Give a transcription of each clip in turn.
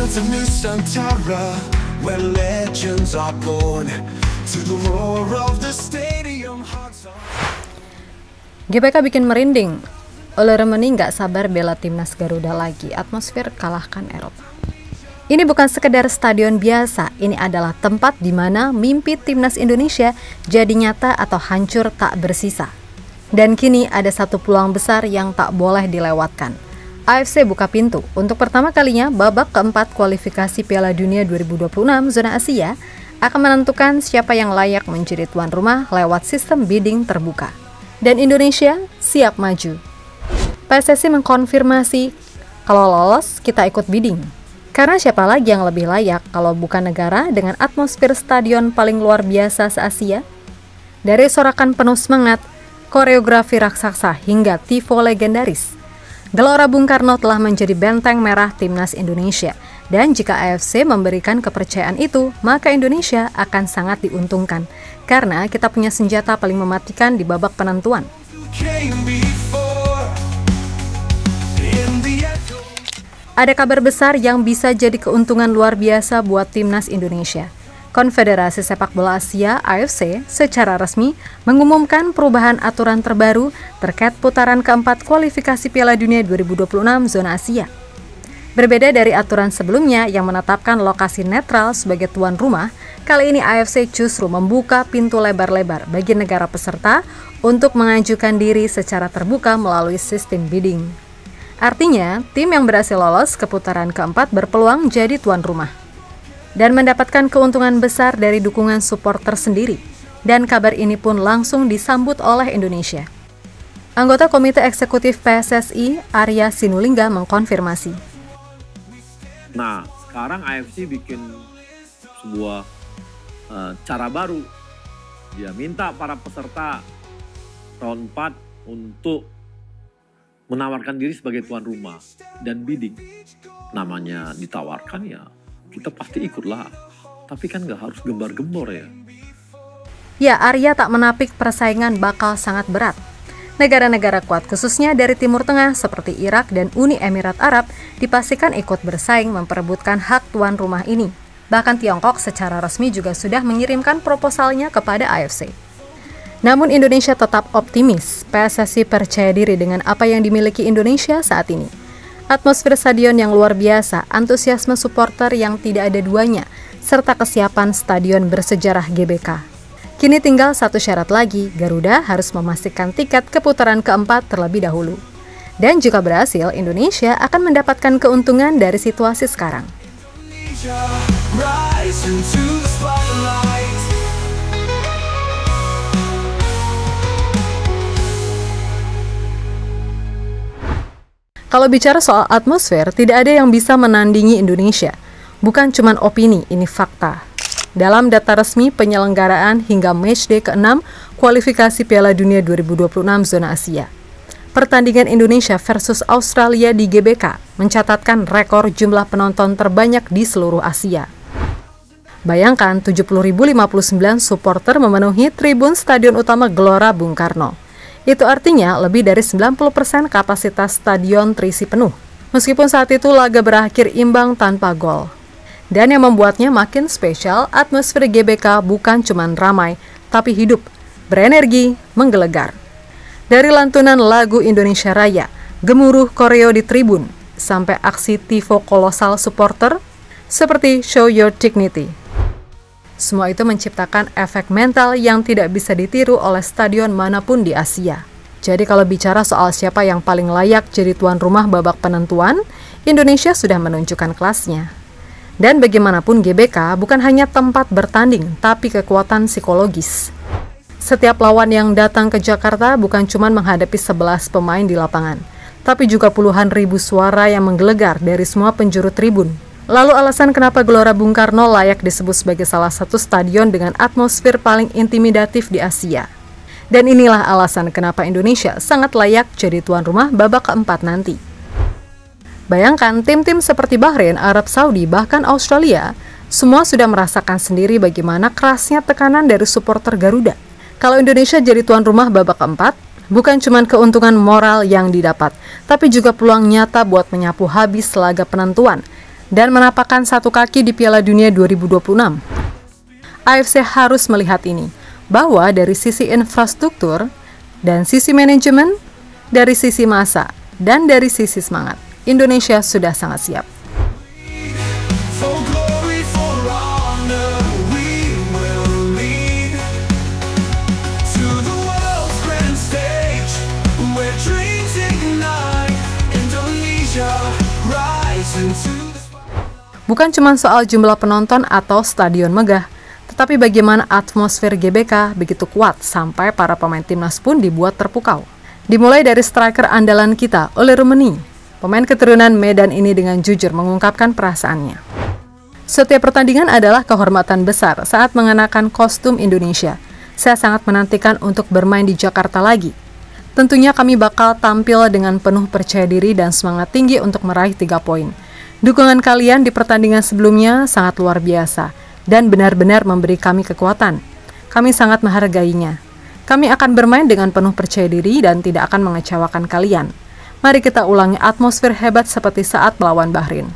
built a Nusantara where legends are born to the roar of the stadium. GBK bikin merinding. Ole Remeni nggak sabar bela timnas Garuda lagi. Atmosfer kalahkan Eropa. Ini bukan sekedar stadion biasa. Ini adalah tempat di mana mimpi timnas Indonesia jadi nyata atau hancur tak bersisa. Dan kini ada satu peluang besar yang tak boleh dilewatkan. AFC buka pintu. Untuk pertama kalinya, babak keempat kualifikasi Piala Dunia 2026 zona Asia akan menentukan siapa yang layak menjadi tuan rumah lewat sistem bidding terbuka. Dan Indonesia siap maju. PSSI mengkonfirmasi kalau lolos kita ikut bidding. Karena siapa lagi yang lebih layak kalau bukan negara dengan atmosfer stadion paling luar biasa se-Asia? Dari sorakan penuh semangat, koreografi raksasa hingga tifo legendaris, Gelora Bung Karno telah menjadi benteng merah timnas Indonesia. Dan jika AFC memberikan kepercayaan itu, maka Indonesia akan sangat diuntungkan. Karena kita punya senjata paling mematikan di babak penentuan. Ada kabar besar yang bisa jadi keuntungan luar biasa buat timnas Indonesia. Konfederasi Sepak Bola Asia (AFC) secara resmi mengumumkan perubahan aturan terbaru terkait putaran keempat kualifikasi Piala Dunia 2026 zona Asia. Berbeda dari aturan sebelumnya yang menetapkan lokasi netral sebagai tuan rumah, kali ini AFC justru membuka pintu lebar-lebar bagi negara peserta untuk mengajukan diri secara terbuka melalui sistem bidding. Artinya, tim yang berhasil lolos ke putaran keempat berpeluang jadi tuan rumah dan mendapatkan keuntungan besar dari dukungan supporter sendiri. Dan kabar ini pun langsung disambut oleh Indonesia. Anggota Komite Eksekutif PSSI, Arya Sinulinga, mengkonfirmasi. Nah, sekarang AFC bikin sebuah cara baru. Dia minta para peserta round 4 untuk menawarkan diri sebagai tuan rumah dan bidding. Namanya ditawarkan ya, kita pasti ikutlah. Tapi kan nggak harus gembar-gembor ya. Ya, Arya tak menapik persaingan bakal sangat berat. Negara-negara kuat khususnya dari Timur Tengah seperti Irak dan Uni Emirat Arab dipastikan ikut bersaing memperebutkan hak tuan rumah ini. Bahkan Tiongkok secara resmi juga sudah mengirimkan proposalnya kepada AFC. Namun Indonesia tetap optimis. PSSI percaya diri dengan apa yang dimiliki Indonesia saat ini. Atmosfer stadion yang luar biasa, antusiasme supporter yang tidak ada duanya, serta kesiapan stadion bersejarah GBK. Kini tinggal satu syarat lagi, Garuda harus memastikan tiket ke putaran keempat terlebih dahulu. Dan jika berhasil, Indonesia akan mendapatkan keuntungan dari situasi sekarang. Kalau bicara soal atmosfer, tidak ada yang bisa menandingi Indonesia. Bukan cuma opini, ini fakta. Dalam data resmi penyelenggaraan hingga matchday ke-6 kualifikasi Piala Dunia 2026 zona Asia, pertandingan Indonesia versus Australia di GBK mencatatkan rekor jumlah penonton terbanyak di seluruh Asia. Bayangkan 70.059 supporter memenuhi tribun stadion utama Gelora Bung Karno. Itu artinya lebih dari 90% kapasitas stadion terisi penuh. Meskipun saat itu laga berakhir imbang tanpa gol. Dan yang membuatnya makin spesial, atmosfer GBK bukan cuma ramai, tapi hidup, berenergi, menggelegar. Dari lantunan lagu Indonesia Raya, gemuruh koreo di tribun, sampai aksi tifo kolosal supporter, seperti Show Your Dignity. Semua itu menciptakan efek mental yang tidak bisa ditiru oleh stadion manapun di Asia. Jadi kalau bicara soal siapa yang paling layak jadi tuan rumah babak penentuan, Indonesia sudah menunjukkan kelasnya. Dan bagaimanapun GBK bukan hanya tempat bertanding, tapi kekuatan psikologis. Setiap lawan yang datang ke Jakarta bukan cuma menghadapi 11 pemain di lapangan, tapi juga puluhan ribu suara yang menggelegar dari semua penjuru tribun. Lalu alasan kenapa Gelora Bung Karno layak disebut sebagai salah satu stadion dengan atmosfer paling intimidatif di Asia. Dan inilah alasan kenapa Indonesia sangat layak jadi tuan rumah babak keempat nanti. Bayangkan tim-tim seperti Bahrain, Arab Saudi, bahkan Australia, semua sudah merasakan sendiri bagaimana kerasnya tekanan dari supporter Garuda. Kalau Indonesia jadi tuan rumah babak keempat, bukan cuma keuntungan moral yang didapat, tapi juga peluang nyata buat menyapu habis laga penentuan dan menapakkan satu kaki di Piala Dunia 2026. AFC harus melihat ini, bahwa dari sisi infrastruktur, dan sisi manajemen, dari sisi masa, dan dari sisi semangat, Indonesia sudah sangat siap. For glory, for honor, we will lead to the world's grand stage, where dreams ignite. Indonesia, rise into the Bukan cuma soal jumlah penonton atau stadion megah, tetapi bagaimana atmosfer GBK begitu kuat sampai para pemain timnas pun dibuat terpukau. Dimulai dari striker andalan kita, Ole Rummenigge. Pemain keturunan Medan ini dengan jujur mengungkapkan perasaannya. Setiap pertandingan adalah kehormatan besar saat mengenakan kostum Indonesia. Saya sangat menantikan untuk bermain di Jakarta lagi. Tentunya kami bakal tampil dengan penuh percaya diri dan semangat tinggi untuk meraih 3 poin. Dukungan kalian di pertandingan sebelumnya sangat luar biasa dan benar-benar memberi kami kekuatan. Kami sangat menghargainya. Kami akan bermain dengan penuh percaya diri dan tidak akan mengecewakan kalian. Mari kita ulangi atmosfer hebat seperti saat melawan Bahrain.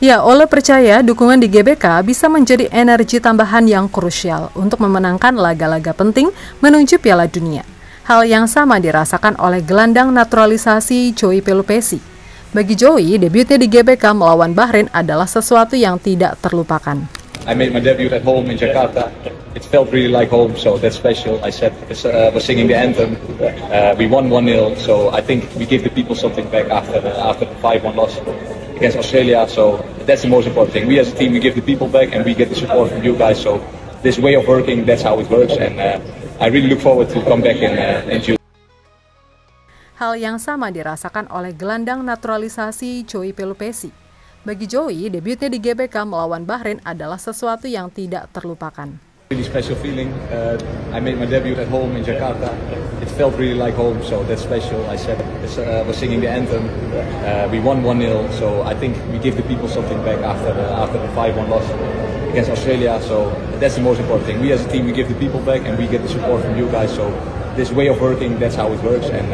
Ya, Ole percaya dukungan di GBK bisa menjadi energi tambahan yang krusial untuk memenangkan laga-laga penting menuju Piala Dunia. Hal yang sama dirasakan oleh gelandang naturalisasi Joey Pelupessy. Bagi Joey, debutnya di GBK melawan Bahrain adalah sesuatu yang tidak terlupakan. I made my debut at home in Jakarta. It felt really like home, so that's special. I was singing the anthem. We won 1-0, so I think we gave the people something back after the 5-1 loss against Australia. So that's the most important thing. We as a team, we give the people back, and we get the support from you guys. So this way of working, that's how it works, and I really look forward to come back in June. Hal yang sama dirasakan oleh gelandang naturalisasi Joey Pelupessy. Bagi Joey, debutnya di GBK melawan Bahrain adalah sesuatu yang tidak terlupakan. Really special feeling. I made my debut at home in Jakarta. It felt really like home, so that's special. I was singing the anthem. We won 1-0, so I think we gave the people something back after the 5-1 loss against Australia. So that's the most important thing. We as a team, we give the people back, and we get the support from you guys. So this way of working, that's how it works, and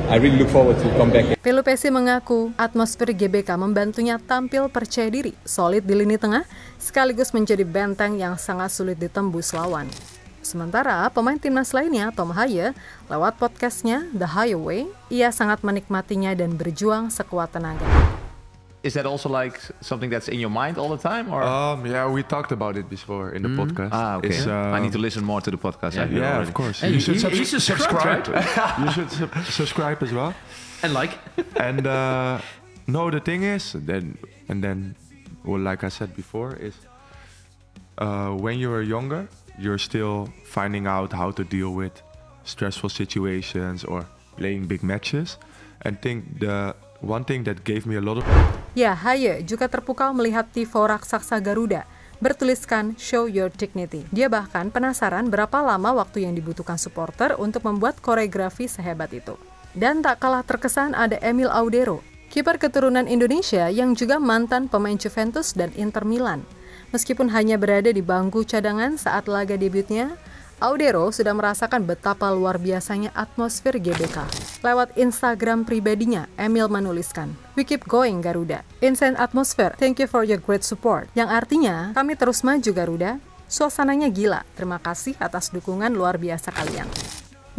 I really look forward to come back. Pelupessy mengaku atmosfer GBK membantunya tampil percaya diri, solid di lini tengah, sekaligus menjadi benteng yang sangat sulit ditembus lawan. Sementara pemain timnas lainnya, Tom Haye, lewat podcastnya The Haye Way, ia sangat menikmatinya dan berjuang sekuat tenaga. Is that also like something that's in your mind all the time, or? Yeah, we talked about it before in the podcast. Okay. I need to listen more to the podcast. Yeah, of course. Hey, you should subscribe. You should subscribe as well. And like. And no, the thing is, well, like I said before, is when you are younger, you're still finding out how to deal with stressful situations or playing big matches. And think the one thing that gave me a lot of... Ya, Haye juga terpukau melihat tifo raksasa Garuda bertuliskan Show Your Dignity. Dia bahkan penasaran berapa lama waktu yang dibutuhkan supporter untuk membuat koreografi sehebat itu. Dan tak kalah terkesan ada Emil Audero, kiper keturunan Indonesia yang juga mantan pemain Juventus dan Inter Milan. Meskipun hanya berada di bangku cadangan saat laga debutnya, Audero sudah merasakan betapa luar biasanya atmosfer GBK. Lewat Instagram pribadinya, Emil menuliskan, "We keep going Garuda. Insane atmosphere. Thank you for your great support." Yang artinya, kami terus maju Garuda. Suasananya gila. Terima kasih atas dukungan luar biasa kalian.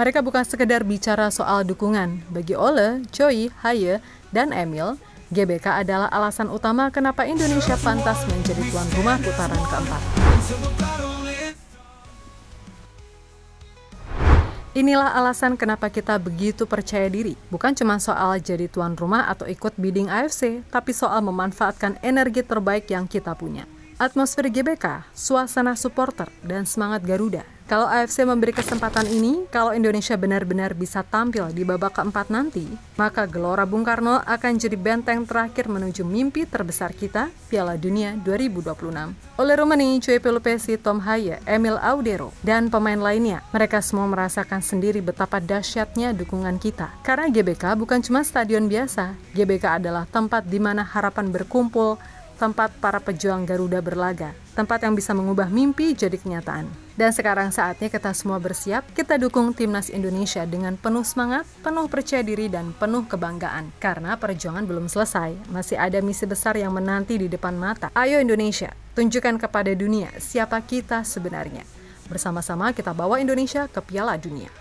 Mereka bukan sekedar bicara soal dukungan. Bagi Ole, Joey, Haye, dan Emil, GBK adalah alasan utama kenapa Indonesia pantas menjadi tuan rumah putaran keempat. Inilah alasan kenapa kita begitu percaya diri. Bukan cuma soal jadi tuan rumah atau ikut bidding AFC, tapi soal memanfaatkan energi terbaik yang kita punya. Atmosfer GBK, suasana supporter, dan semangat Garuda. Kalau AFC memberi kesempatan ini, kalau Indonesia benar-benar bisa tampil di babak keempat nanti, maka Gelora Bung Karno akan jadi benteng terakhir menuju mimpi terbesar kita, Piala Dunia 2026. Ole Rummenigge, Joey Pelupessy, Tom Haye, Emil Audero, dan pemain lainnya, mereka semua merasakan sendiri betapa dahsyatnya dukungan kita. Karena GBK bukan cuma stadion biasa, GBK adalah tempat di mana harapan berkumpul, tempat para pejuang Garuda berlaga, tempat yang bisa mengubah mimpi jadi kenyataan. Dan sekarang saatnya kita semua bersiap, kita dukung Timnas Indonesia dengan penuh semangat, penuh percaya diri, dan penuh kebanggaan. Karena perjuangan belum selesai, masih ada misi besar yang menanti di depan mata. Ayo Indonesia, tunjukkan kepada dunia siapa kita sebenarnya. Bersama-sama kita bawa Indonesia ke Piala Dunia.